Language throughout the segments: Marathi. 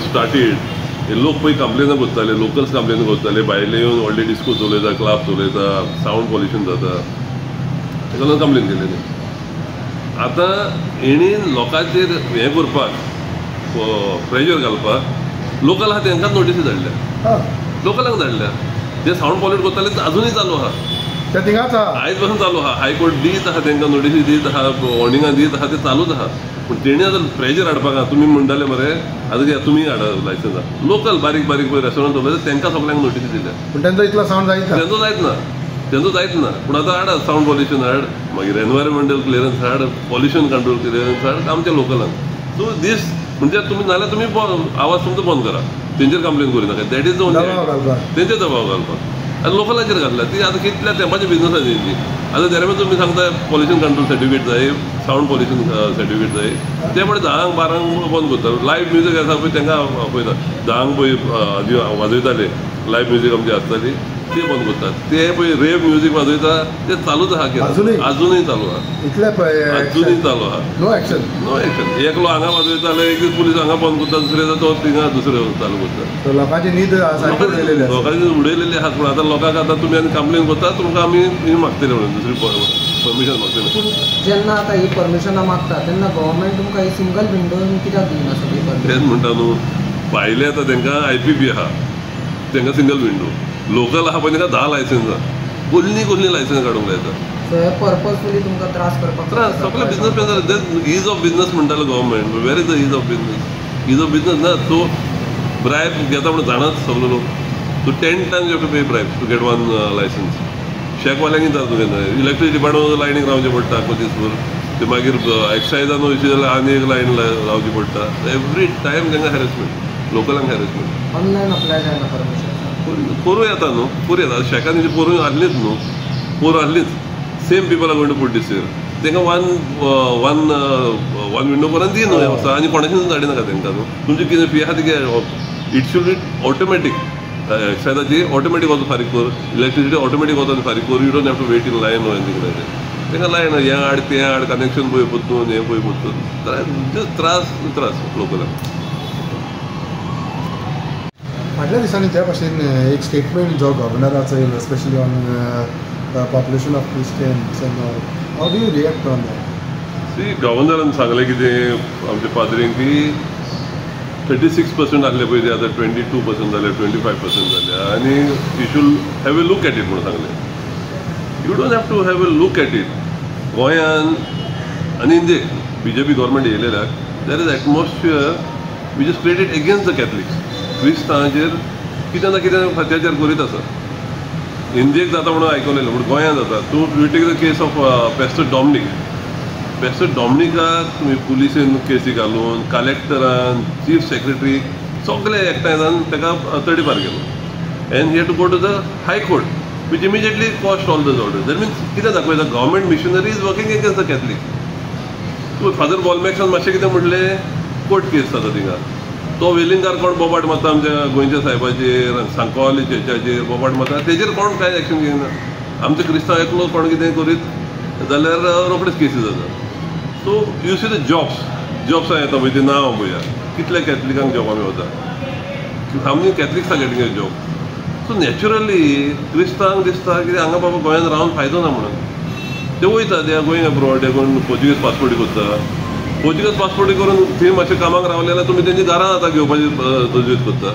स्टार्टेड लोक पळय कंप्लेन करताले, लोकल्स कंप्लेन करताले, भायले येवन व्हडले डिस्को चलयता, क्लब चलयता, सावंड पॉल्युशन जाता, ताका लागून कंप्लेन केलेली. आतां हेणी लोकांचेर हें करपाक प्रेशर घालपाक लोकल आहा तांकां नोटीसी धाडल्या, लोकलांक धाडल्या. जे सावंड पॉल्यूट करताले ते अजुनूय चालू आहा, आयज पासून चालू आहा. हायकोर्ट दीत आहा तांकां, नोटीसी दीत आहा, वॉर्निंगां दीत आहा, ते चालूच आहा. पूण तेणी आतां प्रेशर हाडपाक आहा. तुमी म्हणटाले मरे आतां कित्याक तुमी हाडा लायसन्सां. लोकल बारीक बारीक पळय रेस्टॉरंट चलयता तांकां सगळ्यांक नोटीसी दिल्या. पूण तेंचो इतलो सावंड जायत ना, तेंचो जायत ना. पूण आतां हाडा सावंड पॉल्युशन हाड, मागीर एनवायरमेंटल क्लियरन्स हाड, पॉल्युशन कंट्रोल क्लियरन्स हाड, आमच्या लोकलांक. सो दीस म्हणजे तुमी नाल्यार तुमी आवाज तुमचो बंद करा, तेंचेर कंप्लेन करूं नाका. दॅट इज द ओनली तेंचेर दबाव घालपाक. आनी लोकलांचेर घातल्या. ती आतां कितल्या तेंपाच्या बिजनस आसा तेंची. आतां जर तुमी सांगता पॉल्युशन कंट्रोल सर्टिफिकेट जाय, सावंड पॉल्युशन सर्टिफिकेट जाय, ते पळय 10-12 बंद करता. लायव्ह म्युजीक आसा पळय तांकां पळयता 10 पळय वाजयताले, लायव्ह म्युजीक आमची आसताली ती बंद करतात. ते पळय रेप म्युजीक वाजयता ते चालूच आहा, अजुनूय चालू आहा, अजुनूय चालू आहा. No action. एकलो हांगा वाजयता जाल्यार एक दीस पुलीस हांगा बंद करता, दुसरे तो थिंगा दुसरे चालू करता. लोकांची न्हीद उडयलेली आहात. पूण आतां लोकांक आतां तुमी आनी कंप्लेन करता, तुमकां आमी मागतले म्हणून दुसरी परमिशन मागतले. जेन्ना आतां ही परमिशनां मागता तेन्ना गव्हर्मेंट तुमकां ही सिंगल विंडो कित्याक दिना सगळी परमिशन? तेच म्हणटा न्हू, भायले आतां तांकां IPP आहा, तांकां सिंगल विंडो. लोकल आहा पळय तांकां 10 लायसन्सां, कसली लायसन्स काडूंक लायता. सो हे पर्पजफुली तुमकां त्रास करपाक सगळे बिजनस इज ऑफ बिजनस म्हणटालो government. Where is the ease of business? Ease of business ना. तो ब्रायब घेता म्हणून जाणाच सगळे लोक. तूं 10 times you have to pay bribe to get one licence. शेकवाल्यांक जाता तुगें इलेक्ट्रिसिटी डिपार्टमेंट लायनीक रावचें पडटा दीसभर. ते मागीर एक्सायजान वयची जाल्यार आनी एक लायन रावची पडटा. एवरी टायम तांकां हॅरेसमेंट, लोकलांक हॅरेसमेंट. ऑनलायन अप्लाय जायना परमिशन? करूं येता न्हू, करूं येता. शेकान पोरूं आहलीच न्हू, पोरूं आहलीच. Same people are going to put this year. तांकां वन विंडो पर्यंत दी न्हू वेवस्था, आनी कोणाचें धाडिनाका तांकां न्हू. तुमची कितें फी आहा ती इट शूड बी ऑटोमॅटीक. एक्सायजाची ऑटोमॅटीक वचून फारीक कर, इलेक्ट्रिसिटी ऑटोमॅटीक वचून फारीक कर. You don't have to wait in line no anything like that. तांकां लायन हें हाड तें हाड, कनेक्शन पळय परतून हें पळय परतून, त्रास लोकलांक. फाटल्या दिसांनी त्या भाशेन एक स्टेटमेंट जो गव्हर्नराचो येयलो, specially on population of Christians and all. How do you react on that? See, गव्हर्नरान सांगलें कितें आमच्या पाद्रींक की 36% आहले पळय ते आतां 22% जाले, 25% जाले. आनी you should have a look at it म्हणून सांगलें. You don't have to have a look at it. गोंयान आनी इंडिये BJP गव्हर्मेंट येयलेल्याक there is atmosphere which is created against the Catholics. क्रिस्तांवाचेर कितें ना कितें अत्याचार करीत आसा. इंडियेक जाता म्हणून आयकलेलें, पूण गोंयांत जाता. तूं you take the case of pastor Dominic. Pastor डॉमिनिकाक तुमी पुलिसेन केसी घालून, कलेक्टरान, चीफ सेक्रेटरी सगळे एकठांय जावन ताका तडीपार केलो. And he had to go to the high court which immediately quashed all those order. That means कितें दाखयता government machinery is working against the Catholic. तूं फादर बॉलमॅक्सान मातशें कितें म्हणलें, कोर्ट केस जाता थिंगा. तो वेलिंगार कोण बोबाट मारता आमच्या गोंयच्या साहेबाचेर, सांकवाली चर्चाचेर बोबाट मारता, तेजेर कोण कांय एक्शन घेयना. आमचे क्रिस्तांव एकलो कोण कितें करीत जाल्यार रोखडेच केसी जाता. सो यू सी द जॉब्सां येता पळय, ते नांव पळया कितल्या कॅथलिकांक जॉबां मेळटा. आमी कॅथलिक्सांक getting a job. So naturally क्रिस्तांक दिसता की हांगा बाबा गोंयांत रावन फायदो ना म्हणून ते वयता. ते गोंयींग अब्रॉड, ते कोण पोर्चुगीज पासपोर्ट करता. पोर्चुगीज पासपोर्ट करून थंय मातशें कामाक रावले जाल्यार तुमी तेंची घरां आतां घेवपाची तजवीज करता.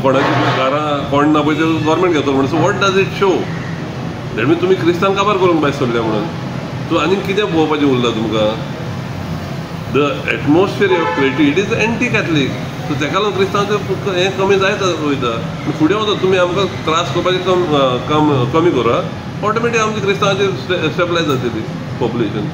कोणाची घरां कोण ना पळय ते गव्हर्मेंट घेतलो म्हणून. So what does it show? That mean तुमी क्रिस्तांव काबार करूंक भायर सरल्या म्हणून. सो आनी कितें पळोवपाचें उरलां तुमकां? The atmosphere you have created it is anti Catholic. So ताका लागून क्रिस्तांवांचें हें कमी जायत वयता. फुडें वचत तुमी आमकां त्रास करपाचें कमी करा, ऑटोमॅटीक आमची क्रिस्तांवांचेर स्टेबलायज जातली population.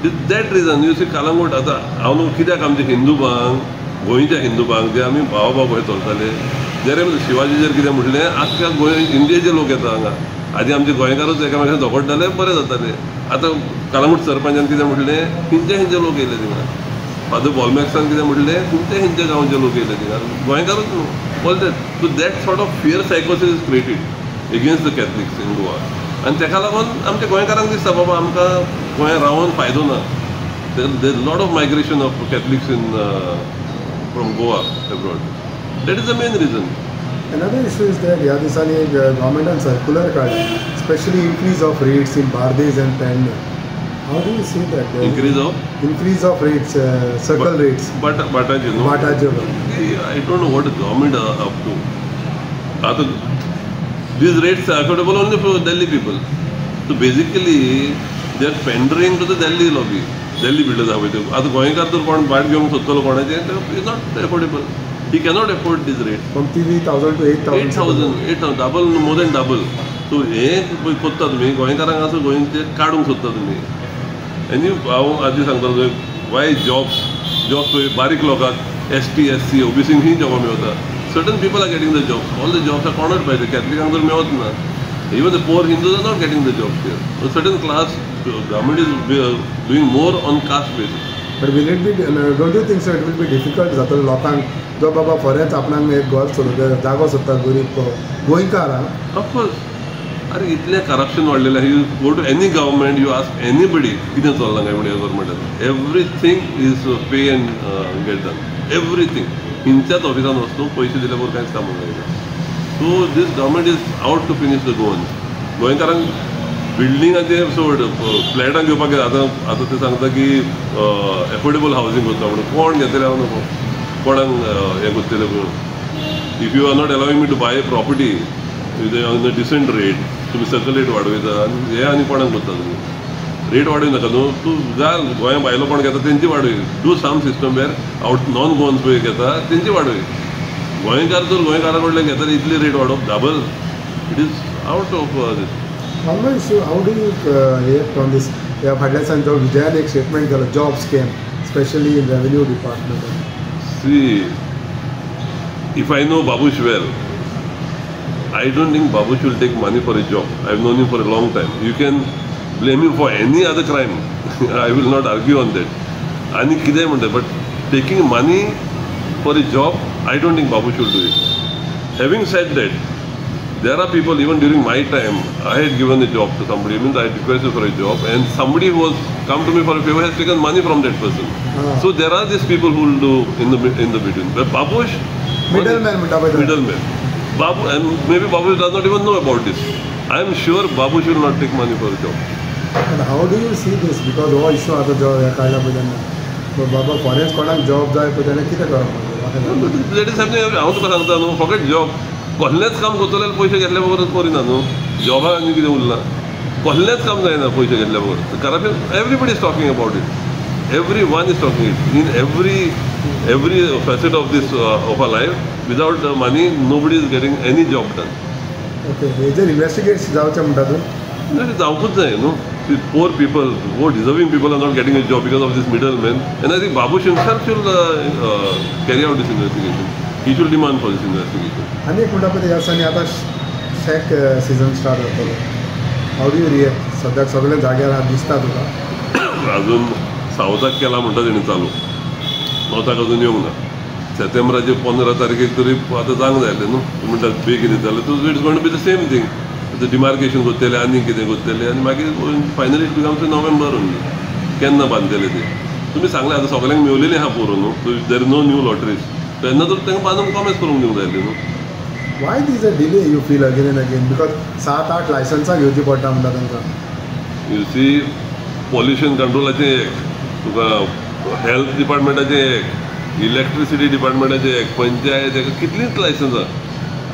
That reason you see Calangute आतां हांव न्हू कित्याक आमचे हिंदूपांक, गोंयच्या हिंदूपांक जे आमी भाव भाव खंय चलताले, जर शिवाजीचेर कितें म्हटलें आख्या गोंय इंडियेचे लोक येता हांगा. आदी आमचे गोंयकारूच एकामेकांक झगडटाले, बरें जाताले. आतां कालांगूट सरपंचान कितें म्हटलें, हिंचे लोक येयले थिंगा. फादर बॉलमॅक्सान कितें म्हटलें, हिंचे गांवचे लोक येयले थिंगा, गोंयकारूच न्हू. All that. So that sort of fear सायकोसीस is created against the Catholics in Goa. आनी ताका लागून आमच्या गोंयकारांक दिसता बाबा आमकां गोंयांत रावन फायदो ना. There lot of migration of Catholics in from Goa abroad. That is the main reason. Another issue is that ह्या दिसांनी गव्हर्मेंटान सर्क्युलर काडला, specially increase of rates in Bardez and Pernem. How do you see that? Increase of rates, circle rates. But you know, I don't know what the government are up to. These rates are affordable only for Delhi people. So basically, they are pandering to the Delhi lobby. Delhi builders have it. Now, Goenkar to one part given Sottolo Konaje is not affordable. He cannot afford these rates. From 3,000 to 8,000. 8,000, double, more than double. So, Goenkarang also going to Kadung Sutta to me. And you, why jobs to barik lokat, ST, SC, OBC he job में होता. Certain people are getting the jobs. All the jobs are cornered by the Catholic अंदर में होता ना. Even the poor Hindus are not getting the jobs here. A certain class, government is doing more on caste basis. But will it be? Don't you think so? It will be difficult. जातो लोकांक जो बाबा फॉरेन आपणाक एक घर सोडून जागो सोदता गरीब गोंयकार. Of course. अरे इतले करप्शन वाढलेलं आहे. You go to any government, you ask anybody कितें चल्लां काय म्हणून गव्हर्मेंटान. Everything is pay and get done. Everything खंयच्याच ऑफिसान वचून पयशे दिल्या बरोबर कांयच काम जायना. So this government is out to finish the Goans. गोंयकारांक बिल्डिंगाचेर सोड, फ्लॅटां घेवपाक आतां ते सांगता की एफोर्डेबल हावजींग करता म्हणून. कोण घेतले हांव नको, कोणाक हें करतले म्हणून. If you are not allowing me to buy a property on a decent rate, तुम्ही सर्कल रेट वाडयता आनी हे आनी कोणाक करता तुमी. रेट वाडय नाका न्हू. तूं जाय गोंया भायलो कोण घेता तेंची वाडय. Do some system where out non Goans पळय घेता तेंची वाडय. गोंयकार जर गोंयकारा कडल्यान घेता इतली रेट वाडोवप डाबल. It is out of this. How do you react on this? ह्या फाटल्या दिसांनी जो विजयान एक स्टेटमेंट केलो, job scam specially in revenue department. See, if I know Babush well, I don't think Babush will take money for a job. I've known him for a long time. You can blame him for any other crime. I will not argue on that. आणि कितें म्हणटा, but taking money for a job, I don't think Babush will do it. Having said that, there are people, even during my time, I had given a job to somebody, means I had requested for a job, and somebody who has come to me for a favor has taken money from that person. So there are these people who will do in the between. But Babush, middleman. Babu, and maybe Babush does not even know about this. I am sure Babush will not take money for a job. And how do you see this? Because हो issue आता जो काढला पळय बाबा फॉरेन कोणाक जॉब जाय पळय तेणें कितें करप? That is happening. हांव तुका सांगता न्हू, फकत जॉब. कसलेंच काम करतले जाल्यार पयशे घेतल्या बरोबर करिना न्हू. जॉबाक आनी कितें उरलां. कसलेंच काम जायना पयशे घेतल्या बरोबर. Corruption, everybody is talking about it. Everyone is talking it. In every facet of this of our life, without money, nobody is getting any job done. Okay, हेजेर इन्वेस्टिगेट जावचें म्हणटा तूं? That is जावपूच जाय न्हू. Poor people, more deserving people are not getting a job because of this middleman. And I think Babush himself should carry out this investigation. He should demand for this investigation. आनी एक म्हणटा पळय ह्या दिसांनी आतां शेक सीजन स्टार्ट जातलो. How do you react? सद्याक सगळे जाग्यार दिसता तुका? अजून सावथाक केला म्हणटा तेणी चालू, नॉर्थाक अजून येवंक ना. सप्टेंबराचे 15 तारखेक तरी आतां जावंक जाय न्हू. म्हणटात बेगीन जालें so it's going to be the same thing. Demarcation करतले आनी कितें करतले आनी मागीर finally it becomes November only. केन्ना बांदतले ते तुमी सांगलें. आतां सगल्यांक मेवलेली आहा पोरून न्हू. So there no new lotteries. तेन्ना तर तांकां बांदून कॉमेस करूंक दिवंक जाय न्हू. Why these a delay you feel again and again? Because 7-8 लायसन्सां घेवची पडटा म्हणटा तांकां. यू सी, पॉल्युशन कंट्रोलाचें एक, तुका हेल्थ डिपार्टमेंटाचें एक, इलेक्ट्रिसिटी डिपार्टमेंटाचें एक, पंचायत एक, कितलींच लायसन्सां.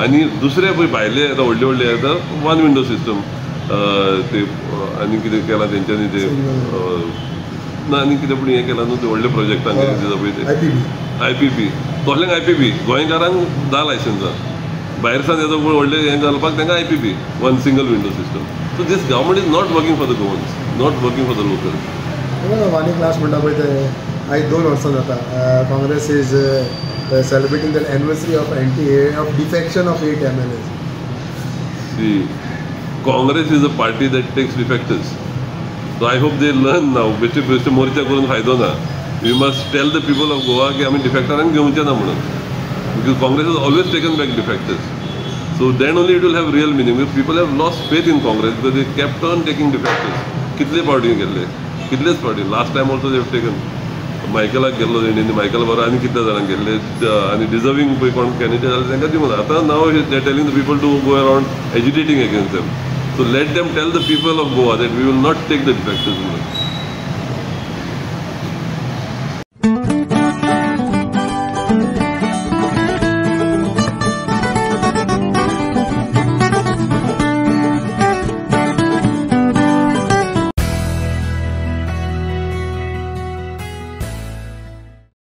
आनी दुसरे पळय भायले येता व्हडले व्हडले येता वन विंडो सिस्टम. ते आनी कितें केलां तेंच्यांनी ते ना आनी कितें पूण हें केलां न्हू ते व्हडले प्रोजेक्टांक दिता पळय ते IPP. कसल्यांक IPP? गोंयकारांक 10 लायसन्सां. भायर सावन येता पळय व्हडले हें घालपाक तांकां IPP, one single window system. So this government is not working for the Goans, not working for the local. वानी क्लास म्हणटा पळय ते आयज 2 वर्सां जाता. Congress is celebrating the anniversary of defection of 8 MLAs. See, Congress is a party that takes defectors. So I hope they learn now. बेश्टे मोर्चा करून फायदो ना. We must tell the people of Goa की आमी डिफेक्टरांक घेवचे ना म्हणून. Because Congress has always taken back defectors. So then only it will have real meaning. Because people have lost faith in Congress because they kept on taking defectors. कितले पार्टी गेल्ले, कितलेच party. Last time also they have taken मायकलाक गेल्लो तेणी मायकल बरो आनी कितल्या जाणांक गेल्ले आनी डिजर्वींग पळय कोण कॅन्डिडेट जाले तांकां दिवंक जाय. आतां now they telling the people to go around agitating against them. So let them tell the people of Goa that we will not take the defectors in